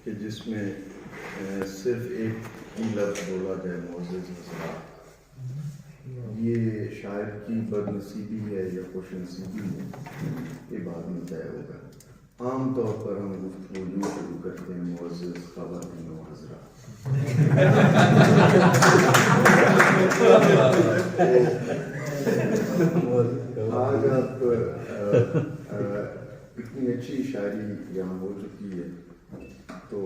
कि जिसमें सिर्फ एक ही लफ्ज़ बोला जाए मोअज़्ज़िज़ हज़रात, ये शायर की बदनसीबी है या खुशनसीबी है, ये बाद में तय होगा। आम तौर पर हम गुफ्तगू यूँ शुरू करते हैं मुअज़्ज़िज़ ख़वातीन व हज़रात। आज आप इतनी अच्छी शायरी यहाँ हो चुकी है, तो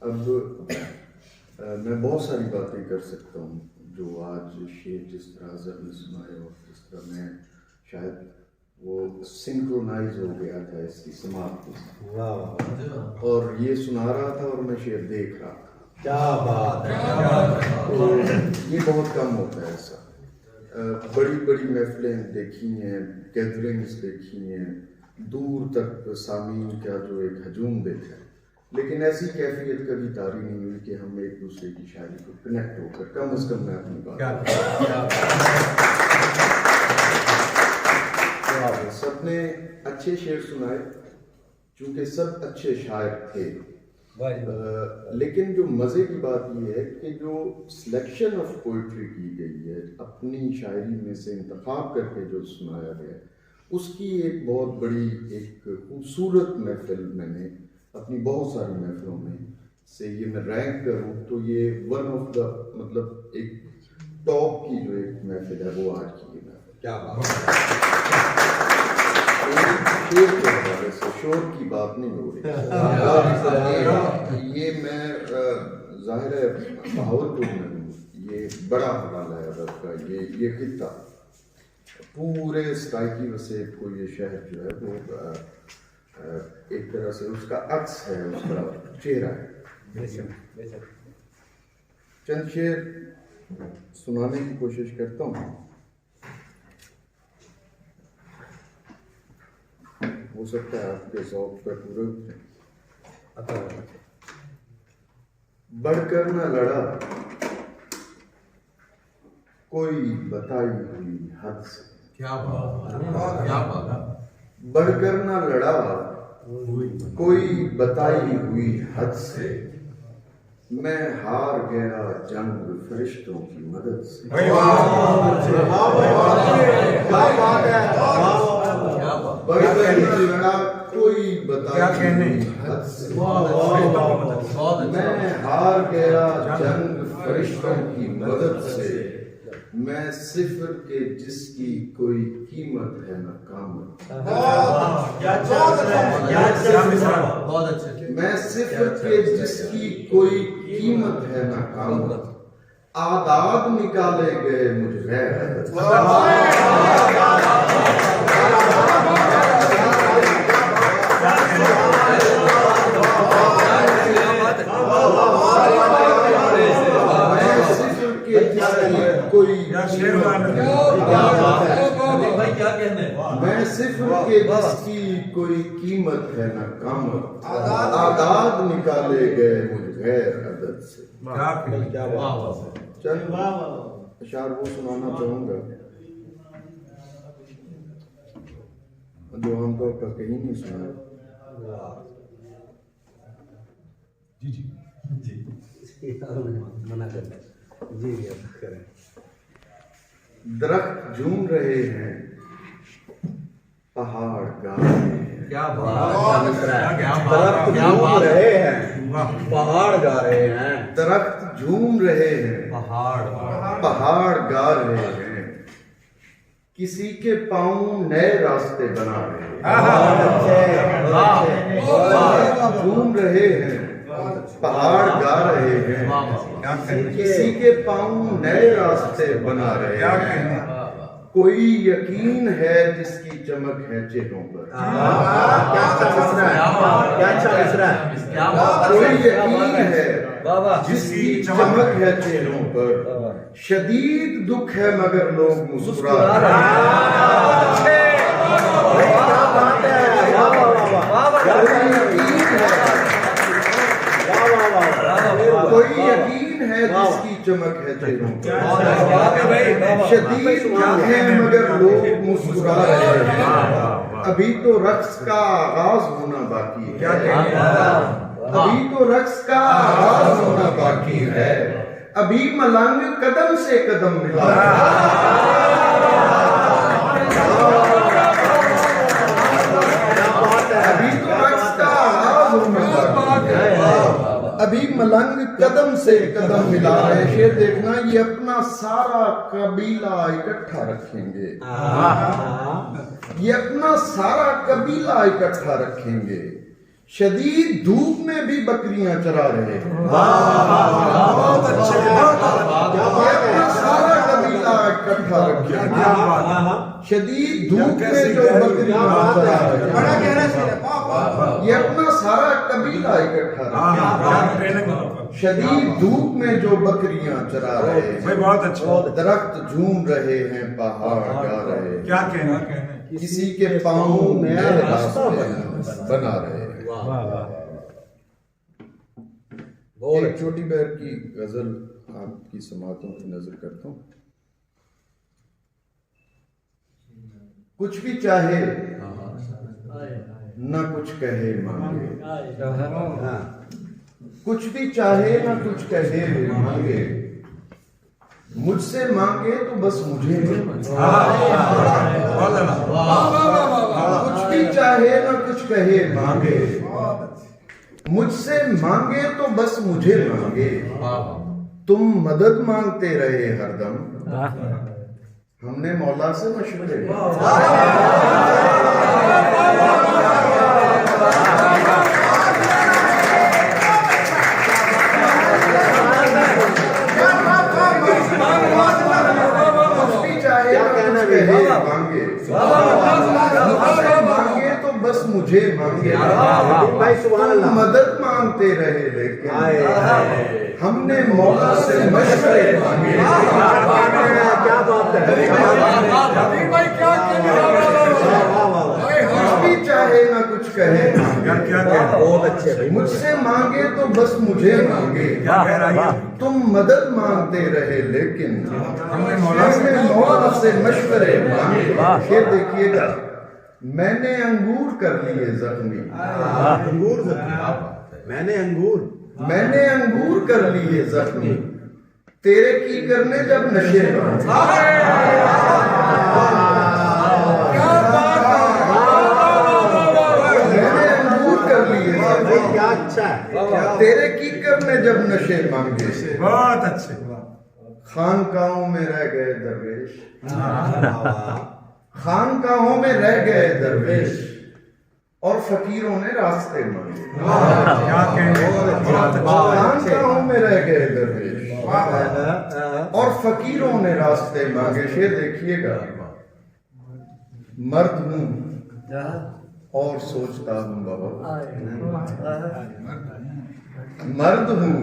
अब मैं बहुत सारी बातें कर सकता हूँ जो आज शेर जिस तरह ज़र ने सुनाए और जिस तरह मैं शायद वो सिंक्रोनाइज हो गया था इसकी समाप्ति से। और ये सुना रहा था और मैं शेर देख रहा था। क्या बात है, तो ये बहुत कम होता है ऐसा। बड़ी बड़ी महफिलें देखी हैं, गैदरिंग्स देखी हैं, दूर तक सामीन का जो एक हजूम देखा है, लेकिन ऐसी कैफियत कभी तारी नहीं हुई कि हम एक दूसरे की शायरी को कनेक्ट होकर कम अज़ कम मैं अपनी बात सबने अच्छे शेर सुनाए, चूंकि सब अच्छे शायर थे। लेकिन जो मज़े की बात ये है कि जो सिलेक्शन ऑफ पोइट्री की गई है, अपनी शायरी में से इंतखाब करके जो सुनाया गया, उसकी एक बहुत बड़ी एक खूबसूरत महफिल मैंने अपनी बहुत सारी महफिलों में से ये मैं रैंक करूँ तो ये वन ऑफ द मतलब एक टॉप की जो एक महफिल है वो आज की ये महफिल। क्या बात शेर के हवाले से शोर की बात नहीं हो रही। ये मैं जाहिर है बहावलपुर में हूँ, ये बड़ा हवाला है अरब का, ये खित्ता पूरे स्ट्राइकी वसेब को ये शहर जो है वो एक तरह से उसका अक्स है, उसका चेहरा है। चंद शेर सुनाने की कोशिश करता हूँ, हो सकता है आपके शौक पर पूरे उतरे। बढ़कर न लड़ा कोई बताई हुई हद से, क्या बात, क्या बात, बढ़कर न लड़ा कोई बताई हुई हद से, मैं हार गया जंग फरिश्तों की मदद से। बढ़कर न लड़ा कोई बताई हुई हद से, मैं हार गया जंग फरिश्तों की मदद से, मैं सिफर के जिसकी कोई कीमत है न कामत। मैं सिफर के जिसकी कोई कीमत है न कामत, आदाद निकाले गए मुझ गैर। मैं सिर्फ के जिसकी कोई कीमत है न कामत, आदाद निकाले गए मुझ गैर अदद से। चंद अशार वो सुनाना चाहूंगा जो आमतौर पर कहीं नहीं सुना। जी जी जी मना कर जी करें। दरख्त झूम रहे हैं, पहाड़ गा रहे हैं। क्या बात, दरख्त झूम रहे हैं, पहाड़ गा रहे हैं। दरख्त झूम रहे हैं, पहाड़ गा रहे हैं। किसी के पाँव नए रास्ते बना रहे हैं। झूम रहे हैं, पहाड़ गा रहे हैं। किसी के पाँव नए रास्ते बना रहे हैं। कोई यकीन है जिसकी चमक है चेहरों पर। कोई यकीन है जिसकी चमक है चेहरों पर। शदीद दुख है मगर लोग मुस्कुरा रहे हैं। कोई यकीन है जिसकी चमक है चेहरों पर। शदीद दुख है मगर लोग मुस्कुरा रहे हैं। अभी तो रक्स का आगाज होना बाकी है। अभी तो रक्स का आगाज होना बाकी है, अभी मलंग कदम से कदम मिला अभी तो रक्स का आगाज होना बाकी है, अभी मलंग कदम से कदम मिला है। शेर देखना, ये अपना सारा कबीला इकट्ठा रखेंगे, ये अपना सारा कबीला इकट्ठा रखेंगे, शदीद धूप में भी बकरियां चरा रहे हैं। बहुत अच्छे, ये अपना सारा कबीला इकट्ठा रखेंगे, शदीद धूप में जो बकरियां चरा रहे हैं, ये अपना सारा कबीला इकट्ठा रखेंगे, शदीद धूप में जो बकरियां चरा रहे हैं। बहुत अच्छा, दरख्त झूम रहे हैं, पहाड़ गा रहे हैं, क्या कहना, किसी के पाँव में रास्ते बना रहे हैं। एक छोटी बहर की गजल आपकी समातों की नजर करता हूँ। कुछ भी चाहे न कुछ कहे मांगे, कुछ भी चाहे न कुछ कहे मांगे, मुझसे मांगे तो बस मुझे कुछ भी चाहे न कुछ कहे मांगे, मुझसे मांगे तो बस मुझे मांगे, तुम मदद मांगते रहे हरदम, हमने मौला से मशवरे मांगे तो बस मुझे मांगे, तुम मदद मांगते रहे लेकिन हमने मौला से मशवरे मांगे। क्या बात है, कुछ भी चाहे ना कुछ कहे, बहुत अच्छे, मुझसे मांगे तो बस मुझे मांगे, तुम मदद मांगते रहे लेकिन हमने मौला से मशवरे मांगे। फिर देखिएगा, मैंने अंगूर कर लिए जख्मी, मैंने अंगूर कर लिए जख्मी, तेरे की करने जब नशे मैंने अंगूर कर लिए, क्या अच्छा है, तेरे की करने जब नशे मांगे, बहुत अच्छे, खानकाहों में रह गए दरवेश, खानकाहों में रह गए दरवेश, और फकीरों ने रास्ते मांगे। खानकाहों में रह गए दरवेश और फकीरों ने रास्ते मांगे। शेर देखिएगा, मर्द हूं और सोचता हूं बहुत, मर्द हूं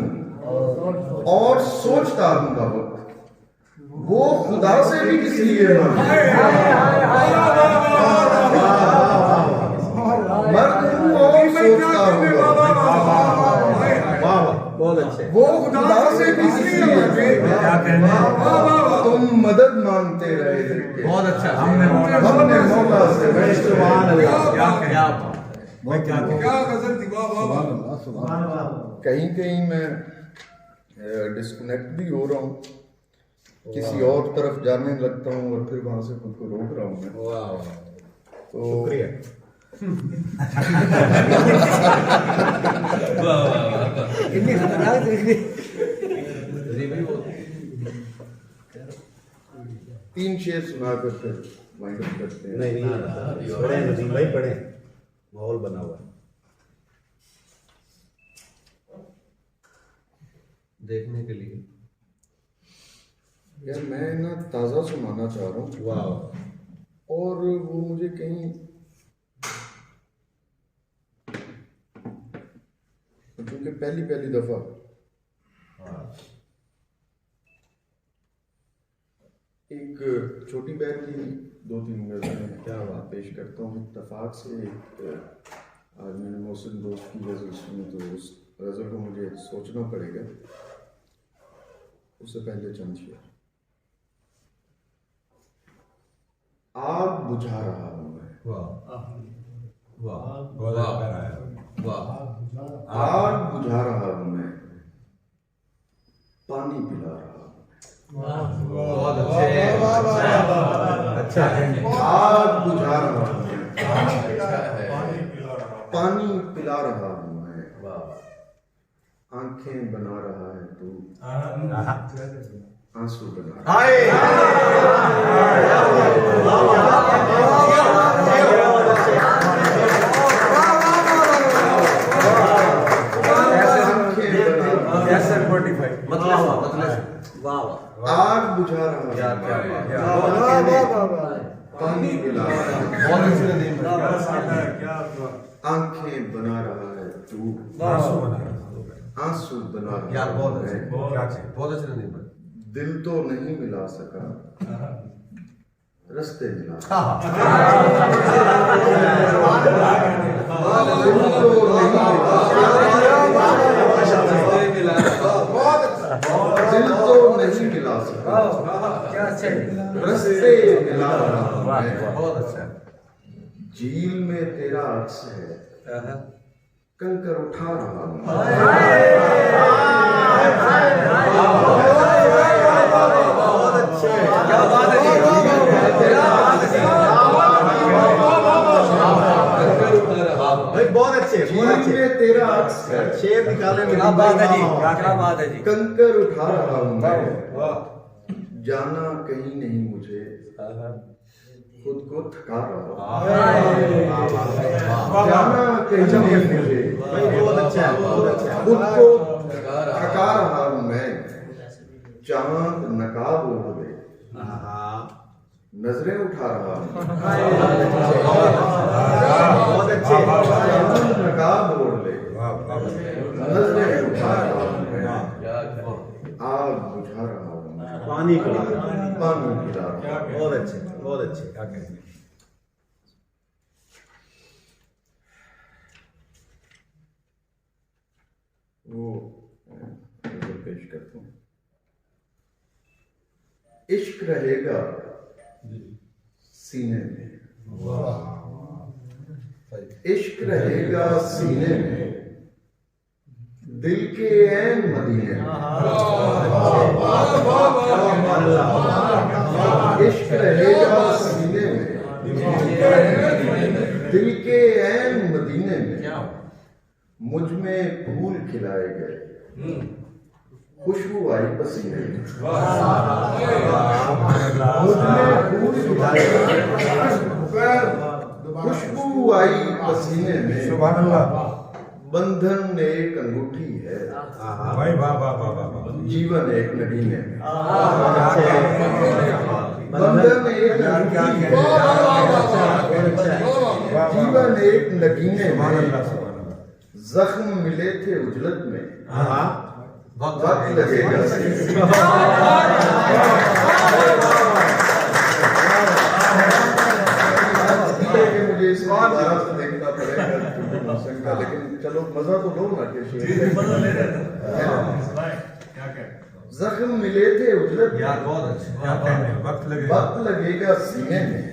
और सोचता हूं बहुत, वो खुदा से भी इसलिए मर्द हूं और सोचता हूं, बहुत अच्छे, वो खुदा से भी इसलिए तुम मदद मांगते रहे लेकिन बहुत अच्छा, हमने मौला से कहीं कहीं मैं डिस्कनेक्ट भी हो रहा हूँ, किसी और तरफ जाने लगता हूँ और फिर वहां से खुद को रोक रहा हूँ मैं। तो तीन शेर सुनाकर फिर वाइंड अप करते हैं। नहीं पढ़े नदीम भाई, पढ़े, माहौल बना हुआ है देखने के लिए। यार मैं ना ताज़ा सुनाना चाह रहा हूँ, वाह, और वो मुझे कहीं क्योंकि पहली दफा एक छोटी बहन की 2-3 गज़लें क्या बात पेश करता हूँ। इत्तेफाक से आज मैंने मोहसिन दोस्त की गज़ल सुनी तो उस गज़ल को मुझे सोचना पड़ेगा। उससे पहले चंद शेर। आग बुझा रहा हूँ मैं, आग बुझा रहा हूं मैं, पानी पिला रहा हूं। बहुत अच्छे। अच्छा है। आग बुझा रहा हूं मैं, पानी पिला रहा हूं मैं, आंखें बना रहा है तू, आंसू बना रहा है। आग बुझा रहा हूं, पानी पिला रहा हूं, आंखें बना रहा है तू, आंसू बना रहा है। बहुत अच्छे नहीं। दिल तो नहीं मिला सका, रास्ते मिला। दिल तो नहीं मिला सका, रास्ते मिला रहा हूं मैं। बहुत अच्छा। झील में तेरा अक्स है, कंकर उठा रहा हूं। बहुत अच्छे। क्या बात है जी। भाई बहुत अच्छे। झील में तेरा अक्स है, शेर निकाले। क्या बात है जी। क्या बात है जी। कंकर उठा रहा हूं मैं, जाना कहीं नहीं मुझे, खुद को थका रहा हूं। जाना कहीं नहीं मुझे, बहुत अच्छा है। बहुत अच्छा है। खुद को थका रहा हूं मैं। चांद नकाब ओढ़ ले, नजरें उठा रहा हूं। बहुत अच्छे। चांद नकाब ओढ़ ले, नजरें उठा रहा हूं मैं। आग बुझा रहा हूं, पानी पिला। पानी पिला रहा हूं। बहुत अच्छे। बहुत अच्छे। क्या कहते हैं। वो पेश करता हूँ। इश्क रहेगा सीने में, इश्क रहेगा सीने में, दिल के ऐन मदीने में। इश्क रहेगा सीने में, दिल के ऐन मदीने में। मुझ में फूल खिलाए गए, खुशबू आई पसीने में। मुझ में फूल खिलाए गए, खुशबू आई पसीने में। बंधन एक अंगूठी है, जीवन एक नगीने में। बंधन एक अंगूठी है, जीवन एक नगीने में। जख्म मिले थे उजलत में, वक्त लगेगा। मुझे इसे दोबारा से देखना पड़ेगा क्योंकि मौसम का, लेकिन चलो मजा तो लो ना। जख्म मिले थे उजलत में, वक्त लगेगा सीने में।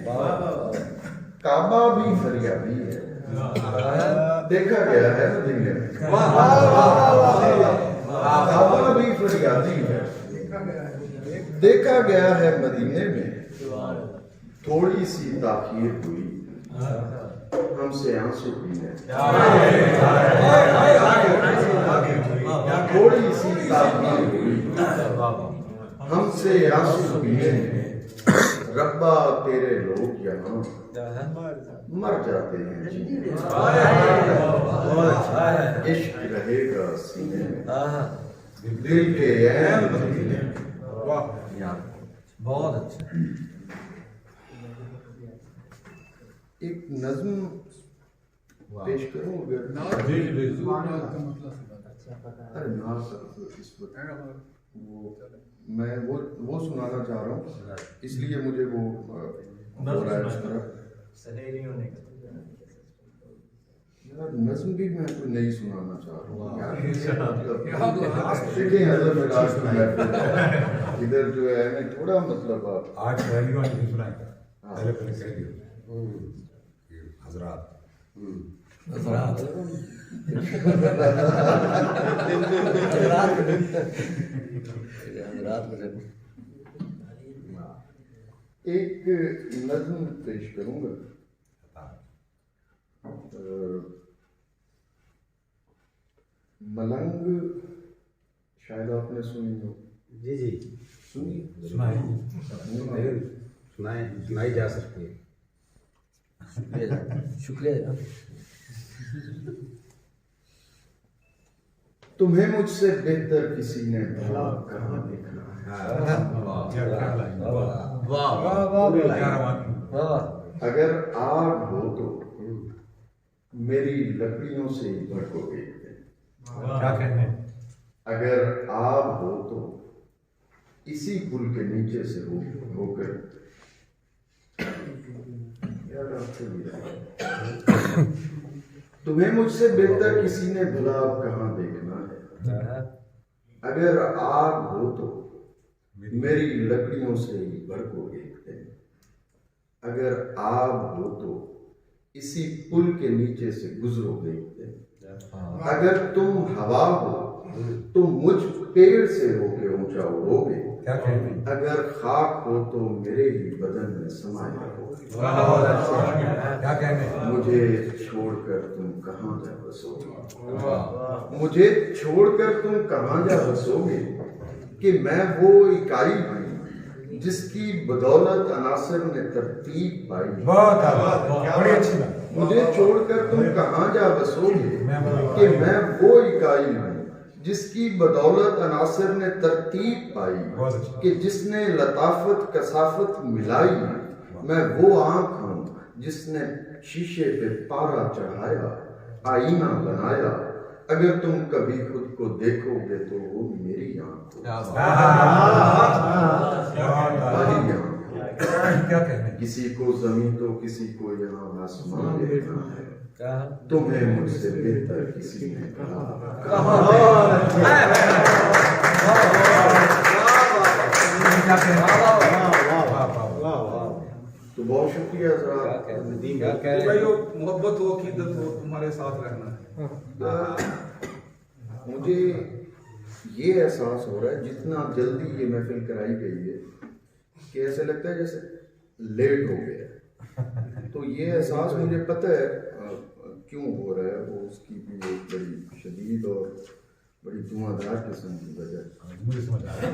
काबा भी फरियादी है, देखा गया है मदीने में। काबा भी फरियादी है, देखा गया है मदीने में। थोड़ी सी ताखीर हुई, हमसे आंसू पीने। थोड़ी सी ताखीर हुई, हमसे आंसू पीने। रब्बा तेरे लोग यहाँ मर जाते हैं जी। इश्क रहेगा सीने में, दिल के ऐन मदीने में। बहुत अच्छा। एक नज्म पेश करूं अगर? अरे ना सर, इस वक्त मैं वो सुनाना चाह रहा हूँ, इसलिए मुझे वो हो रहा है उस तरह। यार नज्म भी मैं कोई नहीं सुनाना चाह रहा हूँ यार। देखें इधर जो है मैं थोड़ा मतलब आज पहली बार नहीं सुनाएगा, पहले कह दियो हजरात एक नज्म पेश करूंगा। मलंग शायद आपने सुनी हो। जी जी सुनी? सुनाई जा सकती है। शुक्रिया। तुम्हें मुझसे बेहतर किसी ने भला कहाँ देखा है। अगर आग हो तो मेरी लकड़ियों से भड़कोगे। क्या कहने? अगर आग हो तो इसी पुल के नीचे से होकर तुम्हें मुझसे बेहतर किसी ने भला कहाँ देखना है। अगर आग हो तो मेरी लकड़ियों से भड़कोगे एक दिन। अगर आग हो तो इसी पुल के नीचे से गुजरोगे एक दिन। अगर तुम हवा हो तो मुझ पेड़ से होके ऊंचा उड़ोगे। क्या कहने? अगर खाक हो तो मेरे ही बदन में समाये रहोगे। क्या कहने? मुझे छोड़कर तुम कहाँ जा बसोगे। मुझे छोड़कर तुम कहाँ जा बसोगे कि मैं वो इकाई हूँ जिसकी बदौलत अनासर ने तरतीब पाई। बहुत बड़ी अच्छी बात। मुझे छोड़कर तुम कहाँ जा बसोगे कि मैं वो इकाई हूँ जिसकी बदौलत अनासर ने तरतीब पाई। कि जिसने लताफत कसाफत मिलाई। मैं वो आँख हूँ जिसने शीशे पे पारा चढ़ाया, आईना बनाया। अगर तुम कभी खुद को देखोगे तो वो मेरी आँख हो। क्या कहने? किसी को जमीन तो किसी को यहाँ आसमान देखना है। तुम्हें मुझसे बेहतर किसी ने कहा। तो बहुत शुक्रिया भाई वो मोहब्बत हो, अकीदत हो, तुम्हारे साथ रहना है। मुझे ये एहसास हो रहा है जितना जल्दी ये महफिल कराई गई है कि ऐसे लगता है जैसे लेट हो गया। तो ये एहसास मुझे पता है क्यों हो रहा है। वो उसकी भी एक बड़ी शदीद और बड़ी धुआंधार किस्म की वजह। मुझे समझ आ रहा है।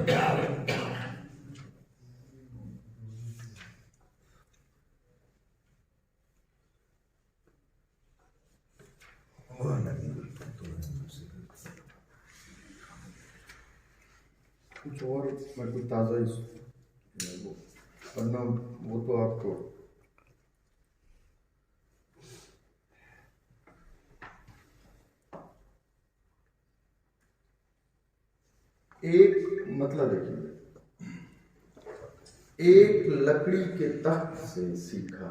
कुछ और मैं कुछ ताज़ा ही वरना वो तो आपको एक मतलब देखिए, एक लकड़ी के तख्त से सीखा।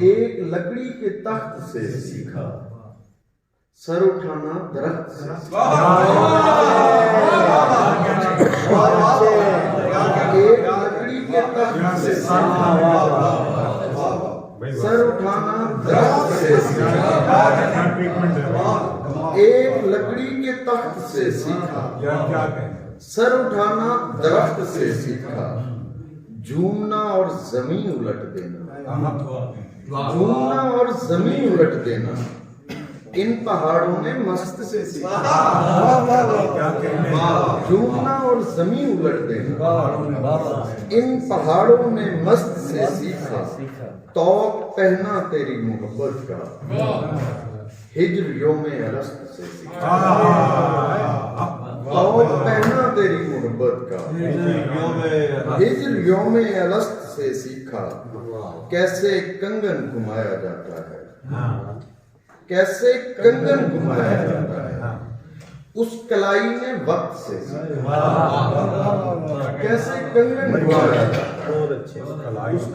एक लकड़ी के तख्त से सीखा। सर उठाना दरख्त से। एक लकड़ी के तख्त से सर उठाना दरख्त से सीखा। एक लकड़ी के तख्त से सीखा। सर उठाना दरख्त से सीखा। झूमना और जमीन उलट देना। झूमना और जमीन उलट देना इन पहाड़ों ने मस्त से सीखा। झूमना और जमीन उलट देना इन पहाड़ों ने मस्त से सीखा। तौक पहना तेरी मोहब्बत का हिज्र योमे अलस्त से सीखा। तौक पहना तेरी मोहब्बत का हिज्र योमे अलस्त से सीखा। कैसे कंगन घुमाया जाता है। कैसे कंगन घुमाया जाता है उस कलाई ने वक्त से सीखा। कैसे कंगन घुमाया जाता है उस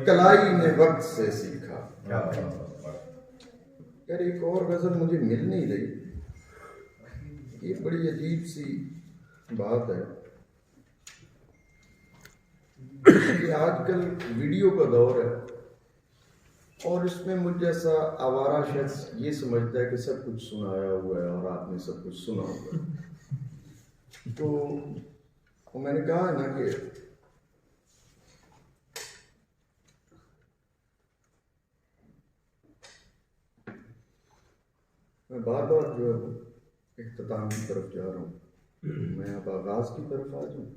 कलाई ने वक्त से सीखा। यार एक और गजल मुझे मिल नहीं रही। ये बड़ी अजीब सी बात है कि आजकल वीडियो का दौर है। और इसमें मुझ जैसा आवारा शख्स ये समझता है कि सब कुछ सुनाया हुआ है और आपने सब कुछ सुना हुआ है। तो मैंने कहा ना कि मैं बार बार जो है इख्तिताम की तरफ जा रहा हूँ, मैं अब आगाज की तरफ आ जाऊँ।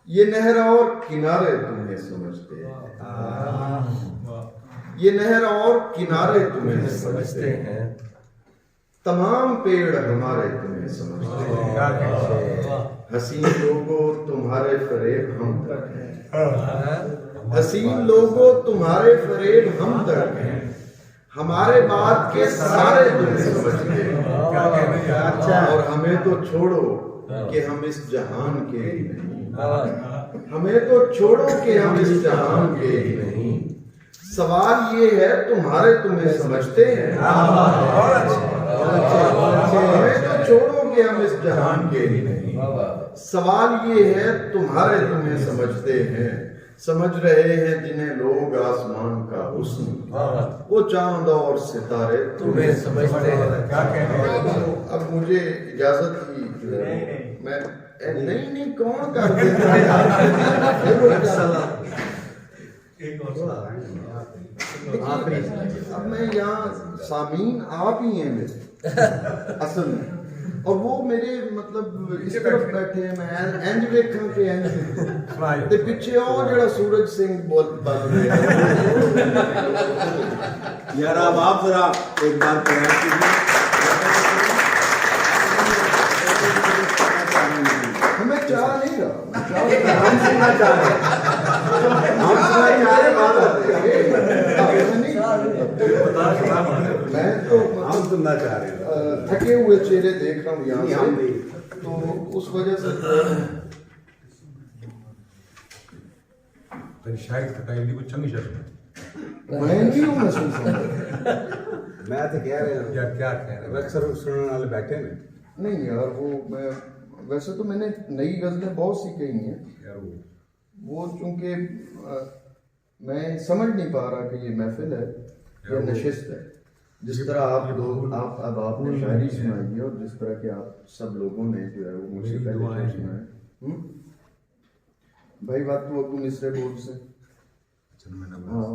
ये नहर और किनारे तुम्हें समझते हैं, ये नहर और किनारे तुम्हें समझते हैं, तमाम पेड़ हमारे तुम्हें समझते हैं, हसीन लोगों तुम्हारे फरेब हम तक हैं, हसीन लोगों तुम्हारे फरेब हम तक हैं, हमारे बात के सारे तुम्हें समझते हैं, और हमें तो छोड़ो कि हम इस जहान के ही नहीं, हमें तो छोड़ो कि हम इस जहान के ही नहीं, सवाल ये है तुम्हारे तुम्हें समझते हैं, हमें तो छोड़ो कि हम इस जहान के ही नहीं, सवाल ये है तुम्हारे तुम्हें समझते हैं, समझ रहे हैं जिन्हें लोग आसमान का हुस्न, वो चांद और सितारे तुम्हें समझते हैं। क्या कहने तो अब मुझे इजाजत ही मैं नहीं कौन कर देता है अब मैं यहाँ सामीन आप ही हैं मेरे असल में, और वो मेरे मतलब इस तरफ बैठे हैं, मैं इंज देखूं कि इंज ते पीछे और जड़ा सूरज सिंह बोल रहे हैं। यार अब आप जरा एक बार प्रयास कीजिए। हमें चाह नहीं रहा, हम सुनना चाह रहे हैं, हम सुनना चाह रहे मैं तो हम सुनना चाह रहे हैं। थके हुए चेहरे देख रहा हूँ यहाँ से, तो उस वजह से तेरी शायरी थकाई कुछ चंगी शर्म मैं नहीं हूँ महसूस मैं तो कह रहा हूँ यार, क्या कह रहे अक्सर सुनने वाले बैठे ने। नहीं यार, वो मैं वैसे तो मैंने नई गज़लें बहुत सी कही हैं, यार वो चूंकि मैं समझ नहीं पा रहा कि ये महफिल है या नशिस्त है। जिस तरह आप लोग अब आपने शायरी सुनाई है और जिस तरह के आप सब लोगों ने जो है वो मुझसे पहले सुना है। भाई बात तो अबू मिसरे बोल से हाँ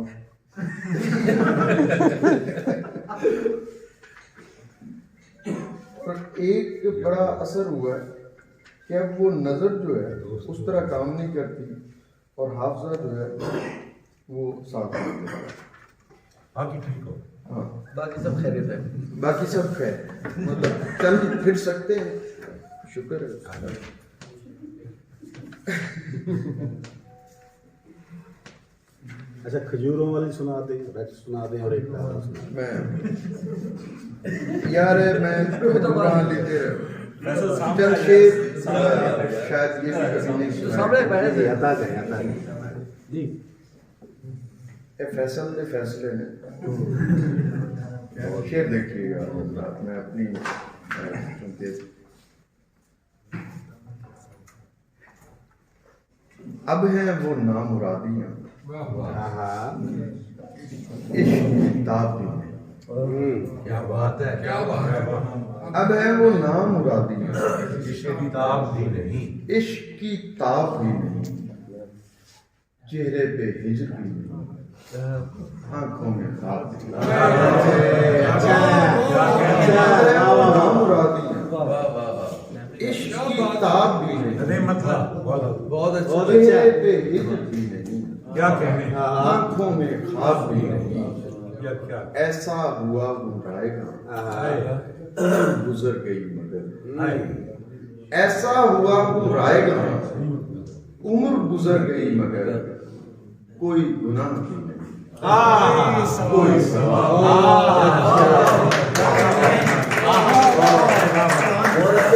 पर एक बड़ा असर हुआ है कि अब वो नज़र जो है उस तरह काम नहीं करती और हाफजा जो है वो साथ देता है। बाकी ठीक हो, हाँ बाकी सब खैरियत है, बाकी सब खैर, मतलब चल फिर सकते हैं, शुक्र है। अच्छा खजूरों वाली सुना दें और एक तारा सुना दें। मैं यार मैं खजूरां लेते चल शेर शायद ये भी कभी नहीं सुना सामने बैठे थे। अता करें जी। ये फैसल ने फैसले ने शेर देखिएगा मैं अपनी चूंकि अब हैं वो नामुरादियां इश्क की ताब भी नहीं, क्या बात है, क्या बात है। अब है वो नामुरादियां इश्क की ताब भी नहीं, इश्क की ताब भी नहीं, चेहरे पे हिजर भी नहीं, आंखों में ख्वाब भी नहीं, इश्क की ताब भी नहीं, नहीं मतलब बहुत अच्छा। चेहरे पे हिजर भी नहीं, क्या कहने, आंखों में ख्वाब भी नहीं, क्या क्या ऐसा हुआ गुमराएगा गुजर गई मगर, ऐसा हुआ गुमराएगा उम्र गुजर गई मगर, कोई गुनाह भी नहीं, कोई सवाब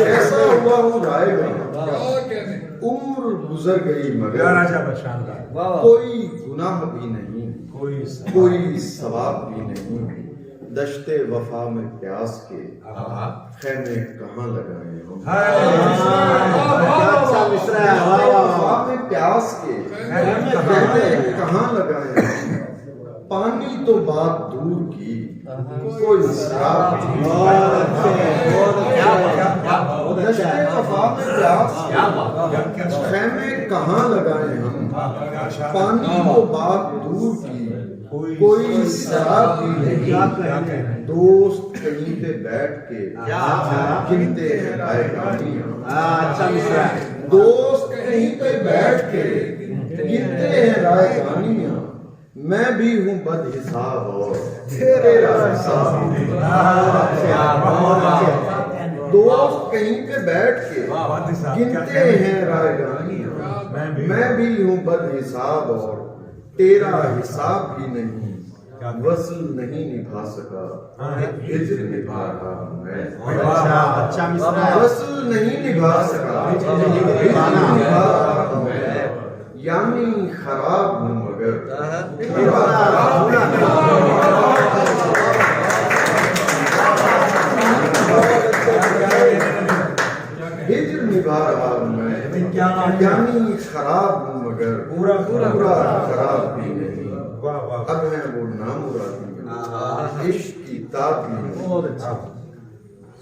ऐसा हुआ गुमराएगा उम्र गुजर गई मगर, राजा शानदार, कोई गुनाह भी नहीं, कोई कोई सवाब भी नहीं, दश्ते वफा में प्यास के खैमे कहाँ लगाए हम, अच्छा मिश्रा है, वाह वाह वफा में प्यास के कहते कहाँ लगाए हम? पानी तो बात दूर की, कोई शराब दश्ते वफा में प्यास के खैमे कहाँ लगाए हम? पानी तो बात दूर की, कोई शराब भी नहीं। दोस्त कहीं पे बैठ के गिनते हैं रायगानियां। अच्छा मिश्रा दोस्त कहीं पे बैठ के गिनते हैं रायगानियां। मैं भी हूँ बदहिसाब और तेरा हिसाब। दोस्त कहीं पे बैठ के गिनते हैं रायगानियां। मैं भी हूँ बदहिसाब और तेरा हिसाब भी नहीं। वसल नहीं निभा सका, हिज्र निभा रहा मैं। अच्छा मिश्रा वसल नहीं निभा सका, हिज्र निभा रहा मैं। यानी खराब हूँ मगर हिज्र निभा रहा हूँ मैं। यानी खराब हूँ मगर पूरा खराब भी नहीं। अब है वो नामुरादी इश्क की ताबी,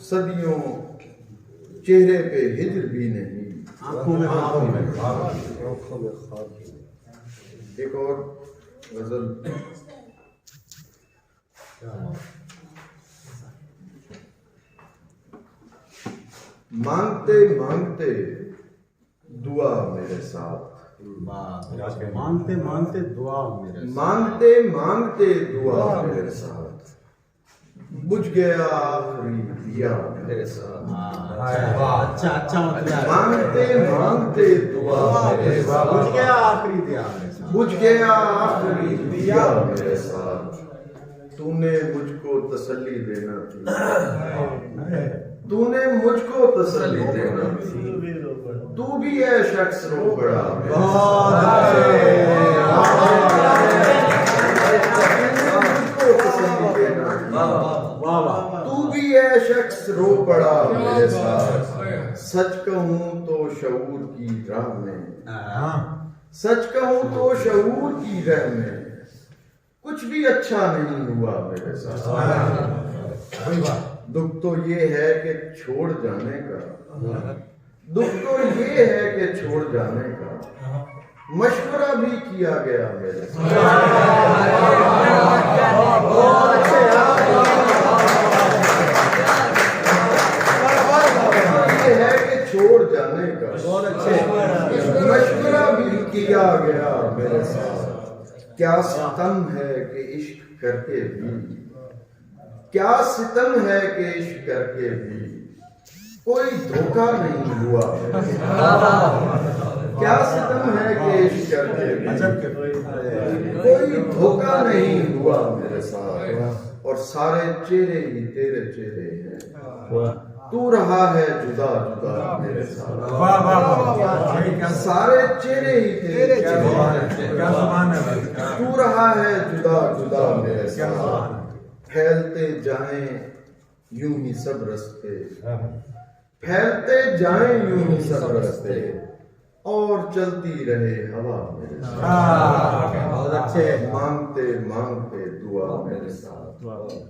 सदियों चेहरे पे हिज्र भी नहीं। आंखों में एक और गजल। मांगते मांगते दुआ मेरे साथ, मांगते मांगते दुआ मेरे मांगते मांगते दुआ मेरे साथ। बुझ गया आखिरी दिया मेरे साथ। अच्छा अच्छा मतलब मांगते मांगते दुआ मेरे साथ। बुझ गया आखिरी दिया मेरे साथ। बुझ गया आखिरी दिया मेरे साथ। तूने मुझको तसल्ली देना थी, तूने मुझको तसल्ली देना थी। तू भी है शख्स रो पड़ा तू भी है शख्स रो पड़ा मेरे साथ। सच कहूँ तो शऊर की राह में, सच कहूँ तो शऊर की राह में कुछ भी अच्छा नहीं हुआ मेरे साथ। दुख तो ये है कि छोड़ जाने का, दुख तो ये है कि छोड़ जाने का मशवरा भी किया गया मेरे साथ। ये है कि छोड़ जाने का मशवरा भी किया गया मेरे साथ। क्या सितम है कि इश्क करके भी, क्या सितम है कि इश्क करके भी कोई धोखा नहीं हुआ। क्या सितम है कि इश्क करके भी कोई धोखा नहीं हुआ मेरे साथ। और सारे चेहरे ही तेरे चेहरे हैं, तू रहा है जुदा जुदा मेरे साथ। सारे चेहरे ही तेरे चेहरे हैं, तू रहा है जुदा जुदा मेरे साथ। फैलते जाएं यूं ही सब रस्ते, फैलते जाएं यूं ही सब रस्ते और चलती रहे हवा मेरे साथ। बहुत अच्छे। मांगते मांगते दुआ मेरे साथ।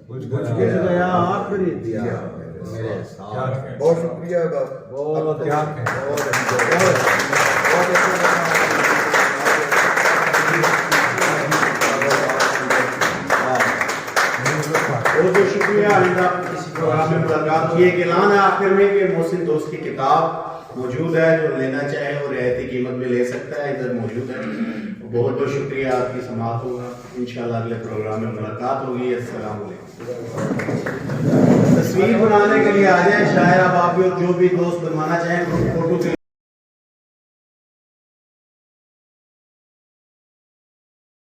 बुझ गया आखिरी दिया मेरे साथ। बहुत शुक्रिया बाप। बहुत क्या बहुत शुक्रिया आइंदा इस प्रोग्राम में मुलाकात की। एक ऐलान है आखिर में कि मोहसिन दोस्त की किताब मौजूद है, जो लेना चाहे वो रियायती कीमत में ले सकता है, इधर मौजूद है। बहुत बहुत शुक्रिया, आपकी समाअत होगा। इंशाल्लाह अगले प्रोग्राम में मुलाकात होगी। अस्सलाम वालेकुम। तस्वीर बनाने के लिए आ जाए शायर, अब आप जो भी दोस्त बनवाना चाहें फोटो